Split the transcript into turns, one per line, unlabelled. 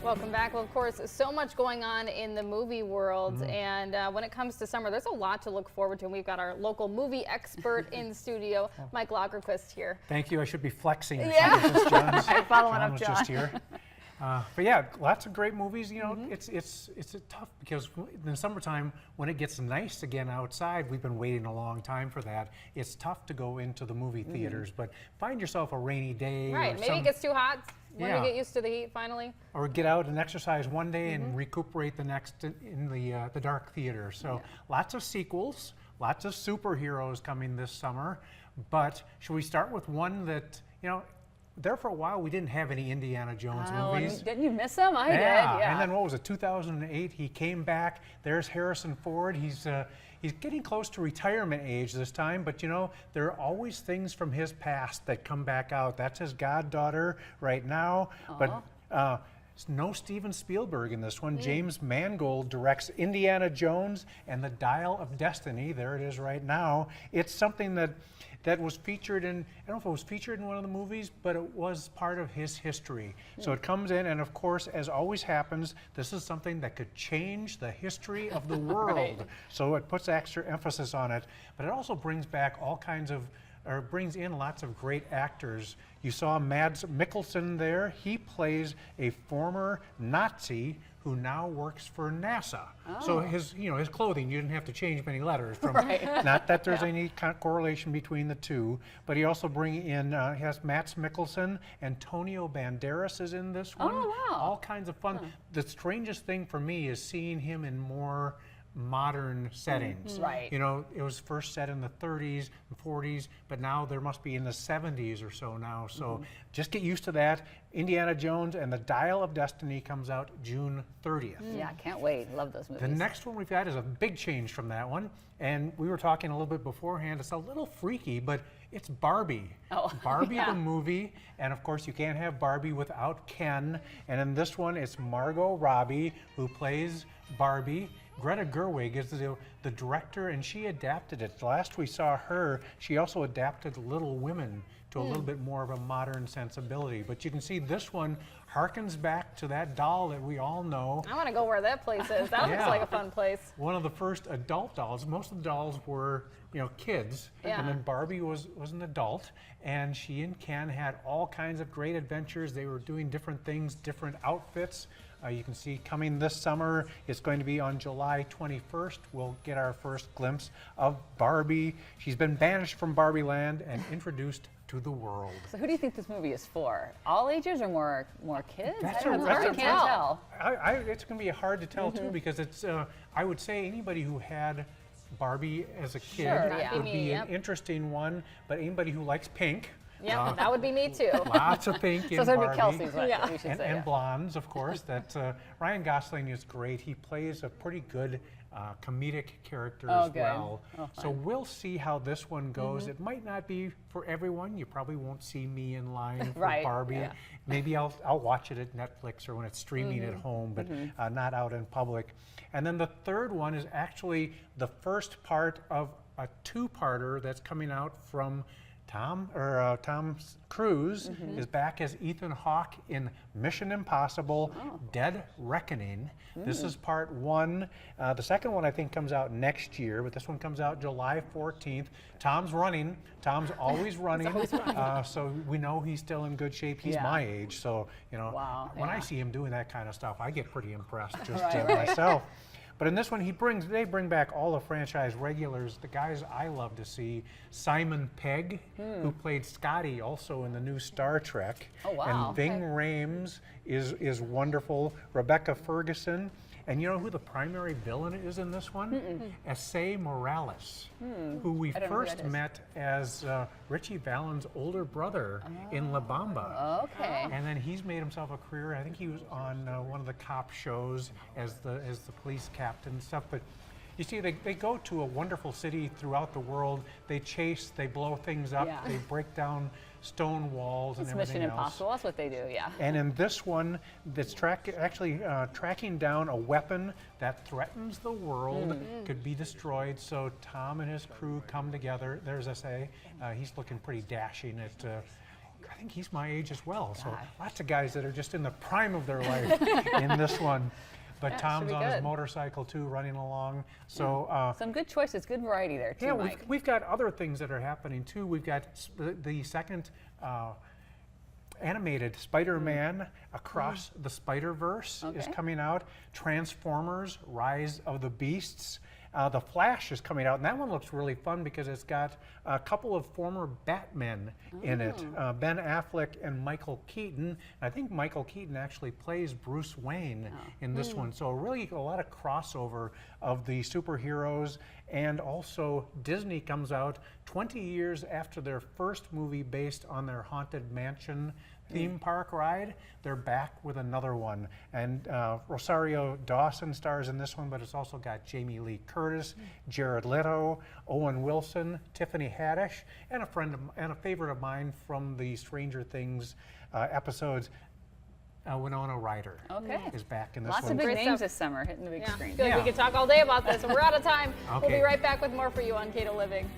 Welcome back. Well, of course, so much going on in the movie world, and when it comes to summer, there's a lot to look forward to. And we've got our local movie expert in studio, Mike Lagerquist, here.
Thank you. I should be flexing.
Yeah.
I'm
following up,
was
John.
just here. But yeah, lots of great movies. You know, it's tough because in the summertime, when it gets nice again outside, we've been waiting a long time for that. It's tough to go into the movie theaters, but find yourself a rainy day.
Right. Maybe it gets too hot when
Yeah.
we get used to the heat finally.
Or get out and exercise one day and recuperate the next in the dark theater. So lots of sequels, lots of superheroes coming this summer. But should we start with one that, you know, there for a while we didn't have any Indiana Jones movies.
Didn't you miss him? I did,
Yeah. And then what was it, 2008, he came back. There's Harrison Ford. He's getting close to retirement age this time, but you know, there are always things from his past that come back out. That's his goddaughter right now. But no Steven Spielberg in this one. James Mangold directs Indiana Jones and the Dial of Destiny. There it is right now. It's something that was featured in, I don't know if it was featured in one of the movies, but it was part of his history. So it comes in, and of course, as always happens, this is something that could change the history of the world. So it puts extra emphasis on it, but it also brings back all kinds of, or brings in lots of great actors. You saw Mads Mikkelsen there. He plays a former Nazi who now works for NASA. So his clothing, you didn't have to change many letters from. Not that there's any correlation between the two, but he also bring in, he has Mads Mikkelsen. Antonio Banderas is in this one.
Oh, wow.
All kinds of fun. The strangest thing for me is seeing him in more modern settings.
Right.
You know, it was first set in the 30s and 40s, but now there must be in the 70s or so now. So just get used to that. Indiana Jones and the Dial of Destiny comes out June 30th.
Yeah, can't wait. Love those movies.
The next one we've got is a big change from that one. And we were talking a little bit beforehand. It's a little freaky, but it's Barbie. Barbie the movie. And of course, you can't have Barbie without Ken. And in this one, it's Margot Robbie who plays Barbie. Greta Gerwig is the director, and she adapted it. Last we saw her, she also adapted Little Women to a little bit more of a modern sensibility. But you can see this one harkens back to that doll that we all know.
I want to go where that place is. That looks like a fun place.
One of the first adult dolls. Most of the dolls were, you know, kids, and then Barbie was an adult, and she and Ken had all kinds of great adventures. They were doing different things, different outfits. You can see coming this summer, it's going to be on July 21st. We'll get our first glimpse of Barbie. She's been banished from Barbie Land and introduced to the world.
So who do you think this movie is for? All ages or more kids?
That's
I don't know. I can't tell.
It's going to be hard to tell too, because it's. I would say anybody who had Barbie as a kid would be an interesting one. But anybody who likes pink.
Yeah, that would be me too.
Lots of pink in
So
Barbie.
Kelsey's what we should say.
And blondes, of course. Ryan Gosling is great. He plays a pretty good comedic character as well. So we'll see how this one goes. It might not be for everyone. You probably won't see me in line for Barbie. Maybe I'll watch it at Netflix or when it's streaming at home, but not out in public. And then the third one is actually the first part of a two-parter that's coming out from Tom Cruise is back as Ethan Hawke in Mission Impossible: Dead Reckoning. This is part one. The second one I think comes out next year, but this one comes out July 14th. Tom's running. Tom's always running. So we know he's still in good shape. He's my age, so you know when I see him doing that kind of stuff, I get pretty impressed just myself. But in this one, they bring back all the franchise regulars, the guys I love to see. Simon Pegg, who played Scotty also in the new Star Trek. And Ving Rhames is wonderful. Rebecca Ferguson. And you know who the primary villain is in this one? Essay Morales, who we first met as Richie Valens' older brother in La Bamba. And then he's made himself a career. I think he was on one of the cop shows as the police captain and stuff. But you see, they go to a wonderful city throughout the world. They chase, they blow things up, they break down stone walls and everything
Mission Impossible, that's what they do,
And in this one, that's tracking down a weapon that threatens the world, could be destroyed. So Tom and his crew come together. There's Essay. He's looking pretty dashing at I think he's my age as well. So
God.
lots of guys that are just in the prime of their life in this one. But
Yeah,
Tom's
should be
on his
good.
motorcycle too, running along. So
Some good choices, good variety there too,
yeah,
Mike.
we've got other things that are happening too. We've got the second animated Spider-Man Across the Spider-Verse is
Okay.
coming out. Transformers: Rise of the Beasts. The Flash is coming out, and that one looks really fun because it's got a couple of former Batmen in it, Ben Affleck and Michael Keaton. I think Michael Keaton actually plays Bruce Wayne in this one, so really a lot of crossover of the superheroes. And also Disney comes out 20 years after their first movie based on their Haunted Mansion theme park ride. They're back with another one. And Rosario Dawson stars in this one, but it's also got Jamie Lee Curtis, Jared Leto, Owen Wilson, Tiffany Haddish, and a favorite of mine from the Stranger Things episodes, Winona Ryder is back in this
Lots
one.
of big
Great
names
stuff.
this summer hitting the big
Yeah.
screen.
Feel like we could talk all day about this, and we're out of time. We'll be
Okay.
right back with more for you on Cato Living.